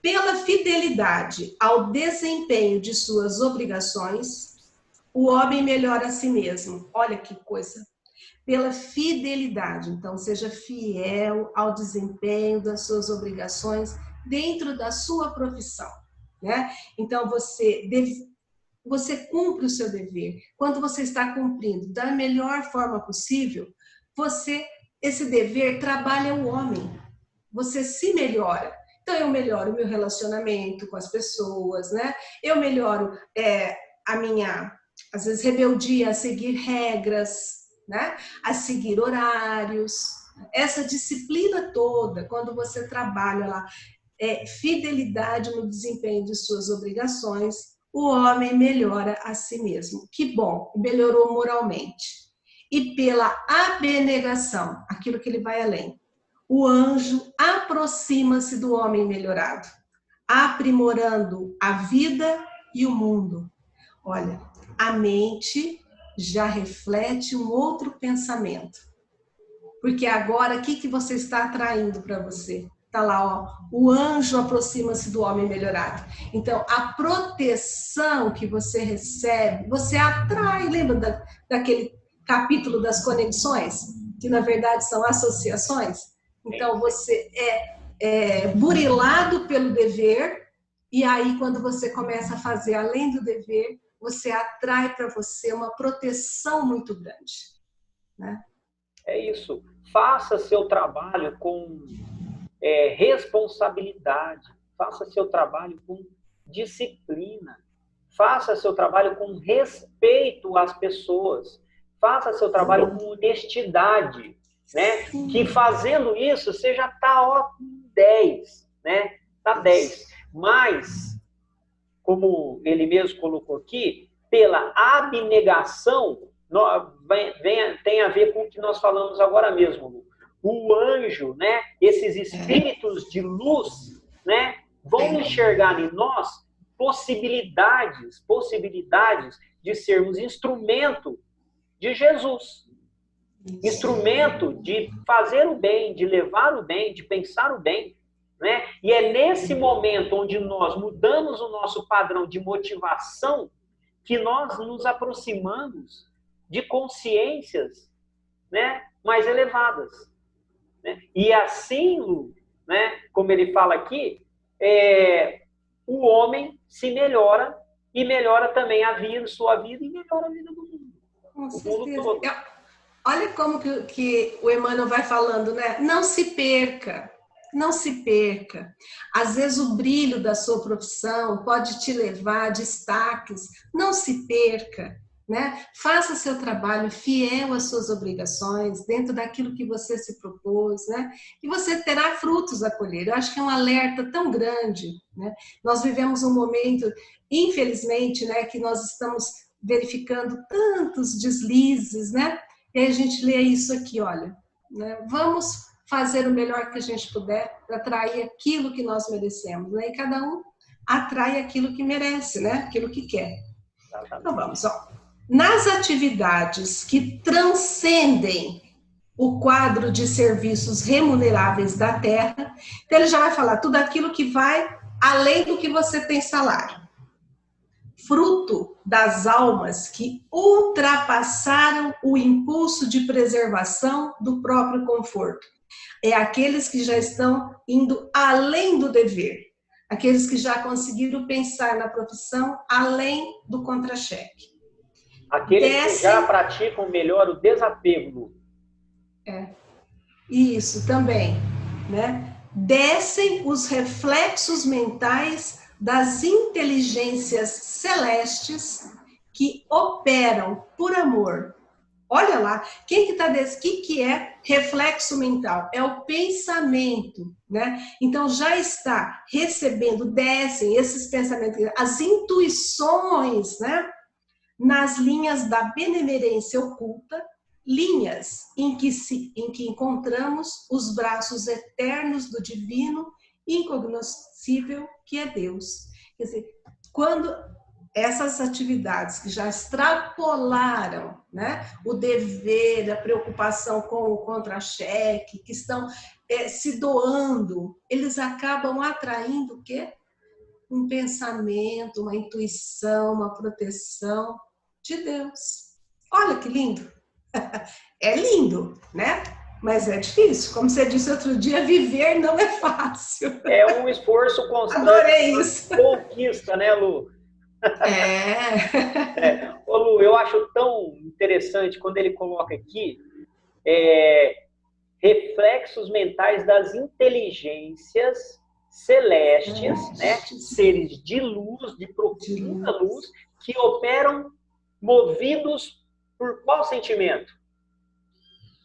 Pela fidelidade ao desempenho de suas obrigações, o homem melhora a si mesmo. Olha que coisa. Pela fidelidade, então seja fiel ao desempenho das suas obrigações dentro da sua profissão, né? Então você cumpre o seu dever. Quando você está cumprindo da melhor forma possível, esse dever trabalha o homem. Você se melhora. Então eu melhoro o meu relacionamento com as pessoas, né? Eu melhoro a minha, às vezes, rebeldia a seguir regras, né? A seguir horários. Essa disciplina toda, quando você trabalha lá, fidelidade no desempenho de suas obrigações, o homem melhora a si mesmo. Que bom, melhorou moralmente. E pela abnegação, aquilo que ele vai além. O anjo aproxima-se do homem melhorado, aprimorando a vida e o mundo. Olha, a mente já reflete um outro pensamento. Porque agora, o que você está atraindo para você? Está lá, ó, o anjo aproxima-se do homem melhorado. Então, a proteção que você recebe, você atrai. Lembra daquele capítulo das conexões? Que, na verdade, são associações? Então, você é burilado pelo dever, e aí, quando você começa a fazer além do dever, você atrai para você uma proteção muito grande, né? É isso. Faça seu trabalho com responsabilidade. Faça seu trabalho com disciplina. Faça seu trabalho com respeito às pessoas. Faça seu trabalho com honestidade, né? Que fazendo isso, você já está 10, né? Está 10. Mas, como ele mesmo colocou aqui, pela abnegação, tem a ver com o que nós falamos agora mesmo, Lu. O anjo, né? Esses espíritos de luz, né? Vão enxergar em nós possibilidades de sermos instrumento de Jesus. Instrumento de fazer o bem, de levar o bem, de pensar o bem, né? E é nesse momento onde nós mudamos o nosso padrão de motivação que nós nos aproximamos de consciências, né, mais elevadas. Né? E assim, Lu, né, como ele fala aqui, o homem se melhora e melhora também sua vida e melhora a vida do mundo. Com certeza. Olha como que o Emmanuel vai falando, né? Não se perca. Não se perca. Às vezes o brilho da sua profissão pode te levar a destaques. Não se perca, né? Faça seu trabalho fiel às suas obrigações, dentro daquilo que você se propôs, né? E você terá frutos a colher. Eu acho que é um alerta tão grande, né? Nós vivemos um momento, infelizmente, né, que nós estamos verificando tantos deslizes, né? E aí a gente lê isso aqui, olha, né? Vamos fazer o melhor que a gente puder para atrair aquilo que nós merecemos, né? E cada um atrai aquilo que merece, né? Aquilo que quer. Então vamos, ó. Nas atividades que transcendem o quadro de serviços remuneráveis da Terra, então ele já vai falar tudo aquilo que vai além do que você tem salário. Fruto das almas que ultrapassaram o impulso de preservação do próprio conforto. É aqueles que já estão indo além do dever. Aqueles que já conseguiram pensar na profissão além do contra-cheque. Aqueles que já praticam melhor o desapego. Isso também, né? Descem os reflexos mentais das inteligências celestes que operam por amor. Olha lá, quem que está desse? O que é reflexo mental? É o pensamento, né? Então já está recebendo, descem esses pensamentos, as intuições, né? Nas linhas da benemerência oculta, linhas em que encontramos os braços eternos do divino, incognoscível que é Deus. Quer dizer, quando essas atividades que já extrapolaram, né, o dever, a preocupação com o contra-cheque, que estão se doando, eles acabam atraindo o quê? Um pensamento, uma intuição, uma proteção de Deus. Olha que lindo! É lindo, né? Mas é difícil. Como você disse outro dia, viver não é fácil. É um esforço constante. Adorei isso. Conquista, né, Lu? Ô, Lu, eu acho tão interessante quando ele coloca aqui reflexos mentais das inteligências celestes, né? Seres de luz, de profunda luz, que operam movidos por qual sentimento?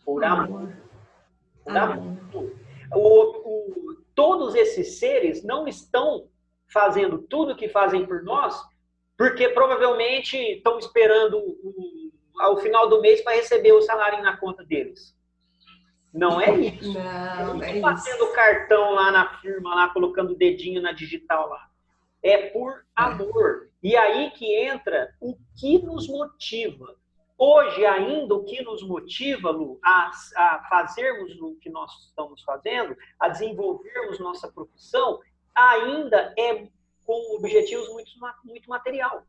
Por amor. Por amor. Todos esses seres não estão fazendo tudo o que fazem por nós porque provavelmente estão esperando ao final do mês para receber o salário na conta deles. Não é isso. Não é batendo o cartão lá na firma, lá colocando o dedinho na digital lá. É por amor. E aí que entra o que nos motiva. hoje ainda o que nos motiva, Lu, a fazermos o que nós estamos fazendo, a desenvolvermos nossa profissão, ainda é com objetivos muito material.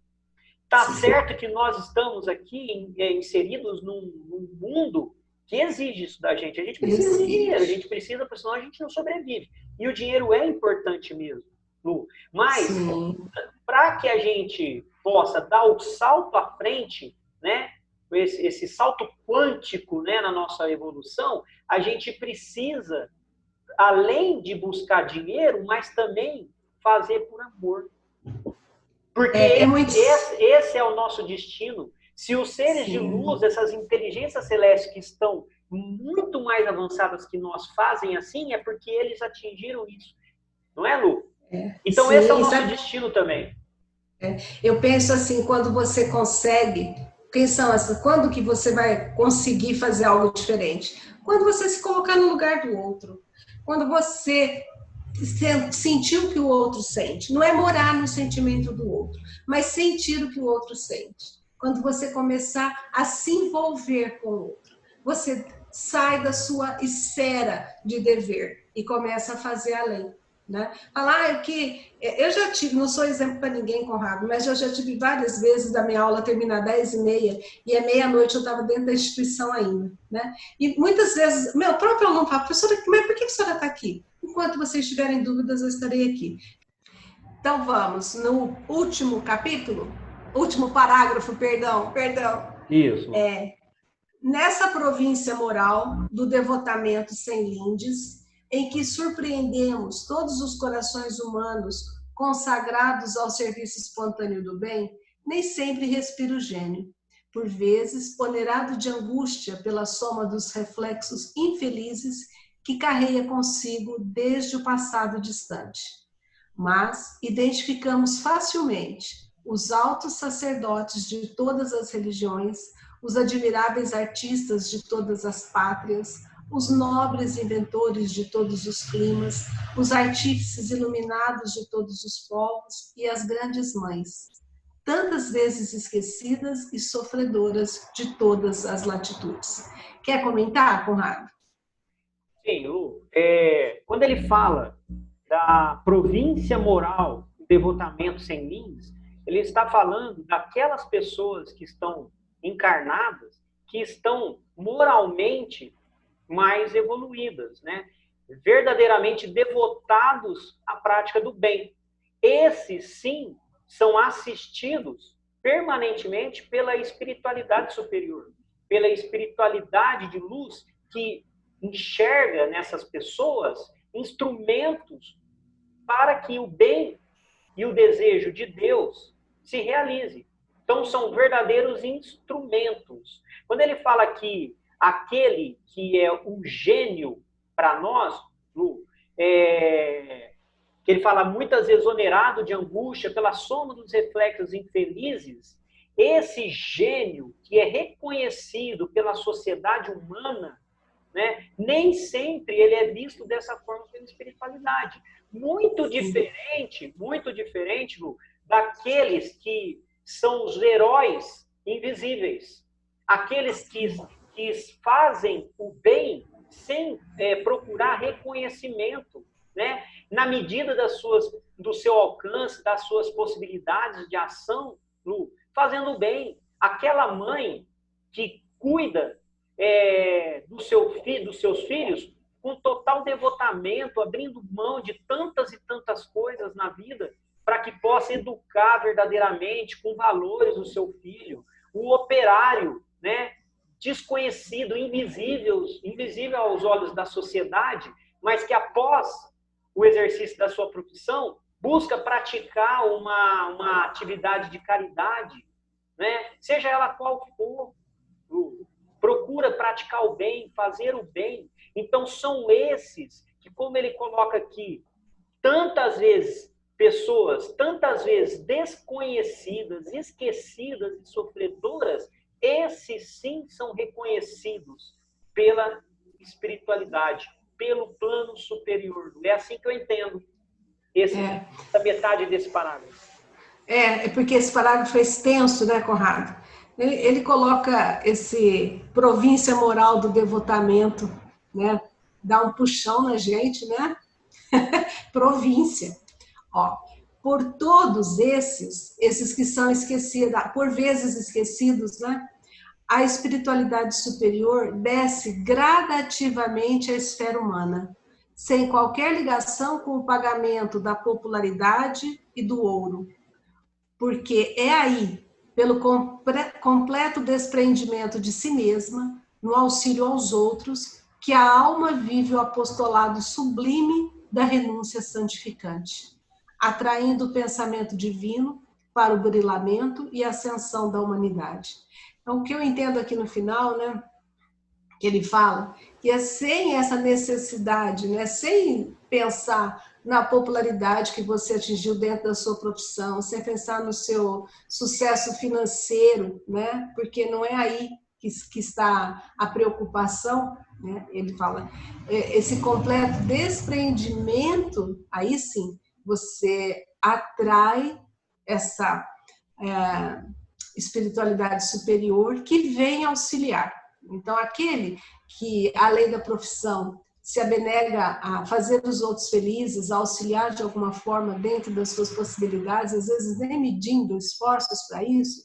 Tá certo que nós estamos aqui inseridos num mundo que exige isso da gente. A gente precisa de dinheiro, a gente precisa, porque senão a gente não sobrevive. E o dinheiro é importante mesmo, Lu. Mas, para que a gente possa dar o salto à frente, né, esse salto quântico, né, na nossa evolução, a gente precisa, além de buscar dinheiro, mas também fazer por amor. Porque esse é o nosso destino. Se os seres de luz, essas inteligências celestes que estão muito mais avançadas que nós fazem assim, é porque eles atingiram isso. Não é, Lu? Então, esse é o nosso destino também. Eu penso assim, quando você consegue, quando que você vai conseguir fazer algo diferente? Quando você se colocar no lugar do outro. Quando você sentir o que o outro sente. Não é morar no sentimento do outro, mas sentir o que o outro sente. Quando você começar a se envolver com o outro, você sai da sua esfera de dever e começa a fazer além. Né? Falar eu já tive, não sou exemplo para ninguém, Conrado, mas eu já tive várias vezes da minha aula terminar 10h30 e é meia-noite eu estava dentro da instituição ainda. Né? E muitas vezes, meu próprio aluno fala, professora, mas por que a senhora está aqui? Enquanto vocês tiverem dúvidas, eu estarei aqui. Então vamos no último capítulo, último parágrafo, perdão. Isso. Nessa província moral do devotamento sem lindes, em que surpreendemos todos os corações humanos consagrados ao serviço espontâneo do bem, nem sempre respira o gênio. Por vezes, onerado de angústia pela soma dos reflexos infelizes que carrega consigo desde o passado distante. Mas identificamos facilmente os altos sacerdotes de todas as religiões, os admiráveis artistas de todas as pátrias, os nobres inventores de todos os climas, os artífices iluminados de todos os povos e as grandes mães, tantas vezes esquecidas e sofredoras de todas as latitudes. Quer comentar, Conrado? Sim, Lu. Quando ele fala da província moral, devotamento sem lindes, ele está falando daquelas pessoas que estão encarnadas, que estão moralmente mais evoluídas, né? Verdadeiramente devotados à prática do bem. Esses, sim, são assistidos permanentemente pela espiritualidade superior, pela espiritualidade de luz que enxerga nessas pessoas instrumentos para que o bem e o desejo de Deus se realize. Então, são verdadeiros instrumentos. Quando ele fala que aquele que é o gênio para nós, Lu, que ele fala muitas vezes onerado de angústia pela soma dos reflexos infelizes, esse gênio que é reconhecido pela sociedade humana, né, nem sempre ele é visto dessa forma pela espiritualidade. Muito diferente, Lu, daqueles que são os heróis invisíveis. Aqueles que fazem o bem sem procurar reconhecimento, né? Na medida do seu alcance, das suas possibilidades de ação, Lu, fazendo o bem. Aquela mãe que cuida dos seus filhos com total devotamento, abrindo mão de tantas e tantas coisas na vida para que possa educar verdadeiramente com valores o seu filho. O operário, né, desconhecido, invisível aos olhos da sociedade, mas que após o exercício da sua profissão busca praticar uma atividade de caridade, né, seja ela qual for, procura praticar o bem, fazer o bem. Então, são esses que, como ele coloca aqui, tantas vezes desconhecidas, esquecidas e sofredoras, esses sim são reconhecidos pela espiritualidade, pelo plano superior. É assim que eu entendo essa metade desse parágrafo. É porque esse parágrafo é extenso, né, Conrado? Ele coloca esse província moral do devotamento, né? Dá um puxão na gente, né? Província. Ó, por todos esses que são esquecidos, por vezes esquecidos, né? A espiritualidade superior desce gradativamente à esfera humana, sem qualquer ligação com o pagamento da popularidade e do ouro. Porque é aí, pelo completo despreendimento de si mesma, no auxílio aos outros, que a alma vive o apostolado sublime da renúncia santificante, atraindo o pensamento divino para o burilamento e ascensão da humanidade. Então, o que eu entendo aqui no final, né, que ele fala, que é sem essa necessidade, né, sem pensar na popularidade que você atingiu dentro da sua profissão, sem pensar no seu sucesso financeiro, né, porque não é aí que está a preocupação, né, ele fala, esse completo despreendimento, aí sim, você atrai essa espiritualidade superior que vem auxiliar. Então, aquele que, além da profissão, se abnega a fazer os outros felizes, a auxiliar de alguma forma dentro das suas possibilidades, às vezes nem medindo esforços para isso,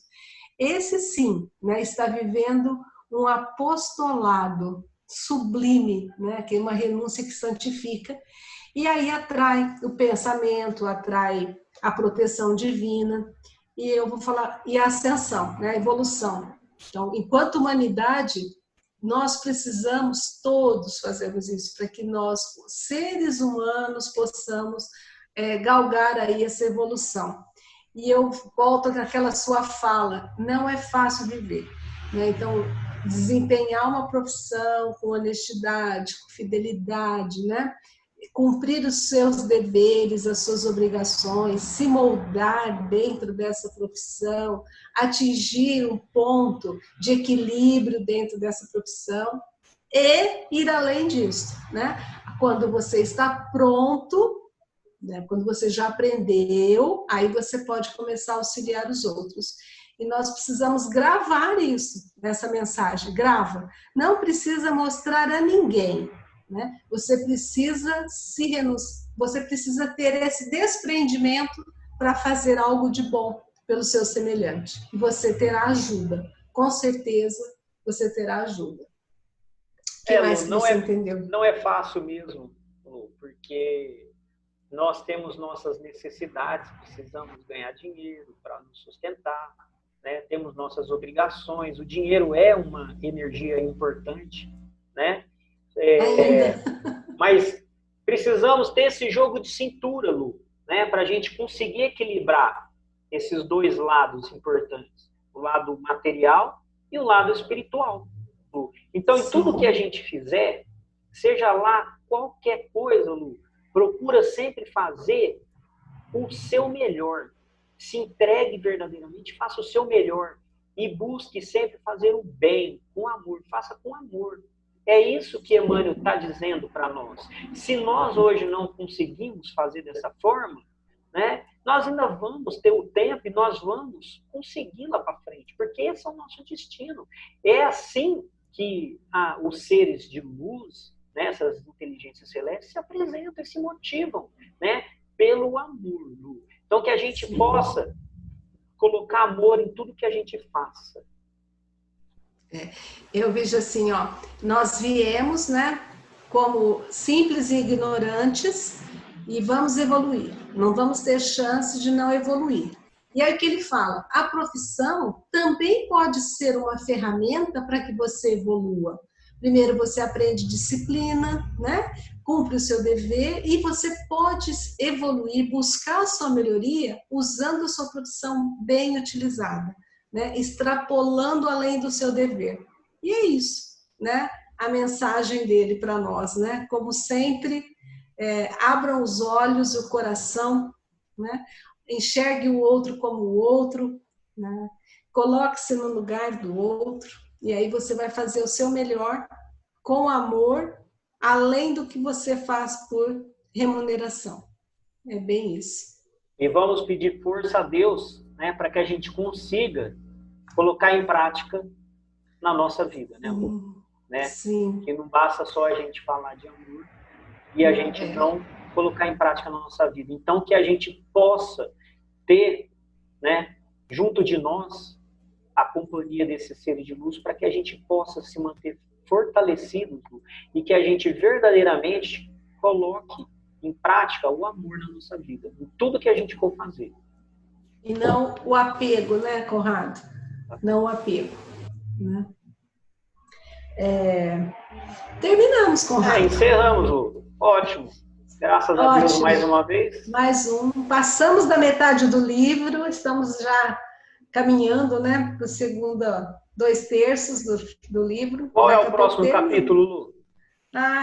esse sim, né, está vivendo um apostolado sublime, né, que é uma renúncia que santifica, e aí atrai o pensamento, atrai a proteção divina, e eu vou falar, e a ascensão, né, a evolução. Então, enquanto humanidade, nós precisamos todos fazermos isso, para que nós, seres humanos, possamos galgar aí essa evolução. E eu volto naquela sua fala, não é fácil viver, né? Então, desempenhar uma profissão com honestidade, com fidelidade, né? Cumprir os seus deveres, as suas obrigações, se moldar dentro dessa profissão, atingir um ponto de equilíbrio dentro dessa profissão e ir além disso, né? Quando você está pronto, né? Quando você já aprendeu, aí você pode começar a auxiliar os outros. E nós precisamos gravar isso, essa mensagem, grava. Não precisa mostrar a ninguém, né? Você precisa você precisa ter esse despreendimento para fazer algo de bom pelo seu semelhante. E você terá ajuda, com certeza você terá ajuda. O que mais que você entendeu? Não é fácil mesmo, Lu, porque nós temos nossas necessidades, precisamos ganhar dinheiro para nos sustentar, né? Temos nossas obrigações, o dinheiro é uma energia importante, né? Mas precisamos ter esse jogo de cintura, Lu, né, para a gente conseguir equilibrar esses dois lados importantes, o lado material e o lado espiritual, Lu. Então, em tudo que a gente fizer, seja lá qualquer coisa, Lu, procura sempre fazer o seu melhor. Se entregue verdadeiramente, faça o seu melhor e busque sempre fazer o bem, com amor, faça com amor. É isso que Emmanuel está dizendo para nós. Se nós hoje não conseguimos fazer dessa forma, né, nós ainda vamos ter o tempo e nós vamos conseguir lá para frente, porque esse é o nosso destino. É assim que os seres de luz, né, essas inteligências celestes, se apresentam e se motivam, né, pelo amor. Então, que a gente possa colocar amor em tudo que a gente faça. Eu vejo assim, ó, nós viemos, né, como simples e ignorantes e vamos evoluir. Não vamos ter chance de não evoluir. E aí que ele fala, a profissão também pode ser uma ferramenta para que você evolua. Primeiro você aprende disciplina, né? Cumpre o seu dever e você pode evoluir, buscar a sua melhoria usando a sua profissão bem utilizada, né? Extrapolando além do seu dever. E é isso, né? A mensagem dele para nós, né? Como sempre, abram os olhos e o coração, né? Enxergue o outro como o outro, né? Coloque-se no lugar do outro, e aí você vai fazer o seu melhor com amor, além do que você faz por remuneração. É bem isso. E vamos pedir força a Deus, né, para que a gente consiga colocar em prática na nossa vida, né, Lu? Né? Sim. Que não basta só a gente falar de amor e a gente não colocar em prática na nossa vida. Então, que a gente possa ter, né, junto de nós, a companhia desses seres de luz, para que a gente possa se manter fortalecido e que a gente verdadeiramente coloque em prática o amor na nossa vida, em tudo que a gente for fazer. E não o apego, né, Conrado? Não o apego, né? Terminamos, Conrado. Encerramos, Lu. Ótimo. Graças a Deus mais uma vez. Mais um. Passamos da metade do livro, estamos já caminhando, né, para o segundo, 2/3 do livro. Qual é o próximo capítulo, Lu?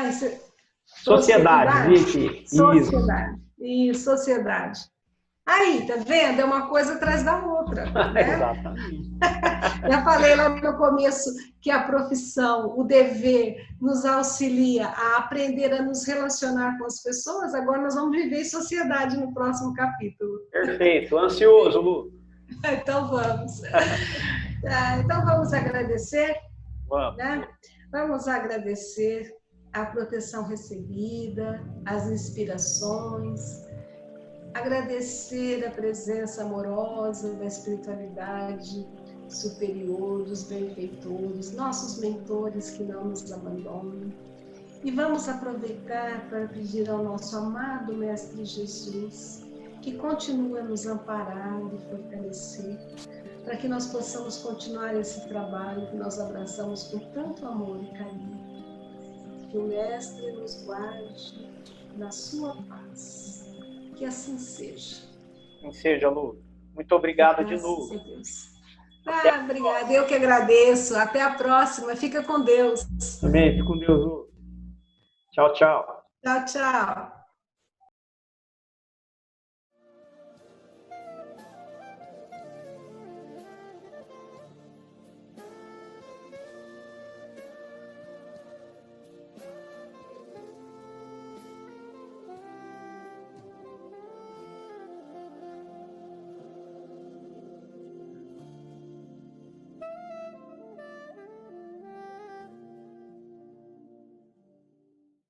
Isso é... Sociedade. Sociedade. Isso, sociedade. Aí, tá vendo? É uma coisa atrás da outra. Né? Exatamente. Já falei lá no começo que a profissão, o dever, nos auxilia a aprender a nos relacionar com as pessoas. Agora nós vamos viver em sociedade no próximo capítulo. Perfeito. Ansioso, Lu. Então vamos. Então vamos agradecer. Vamos. Né? Vamos agradecer a proteção recebida, as inspirações, agradecer a presença amorosa da espiritualidade superior, dos benfeitores, nossos mentores que não nos abandonam. E vamos aproveitar para pedir ao nosso amado Mestre Jesus que continue a nos amparar e fortalecer, para que nós possamos continuar esse trabalho que nós abraçamos com tanto amor e carinho. Que o Mestre nos guarde na sua paz. Que assim seja. Assim seja, Lu. Muito obrigado de novo. Graças a Deus. Obrigada. Eu que agradeço. Até a próxima. Fica com Deus. Amém. Fica com Deus, Lu. Tchau, tchau. Tchau, tchau.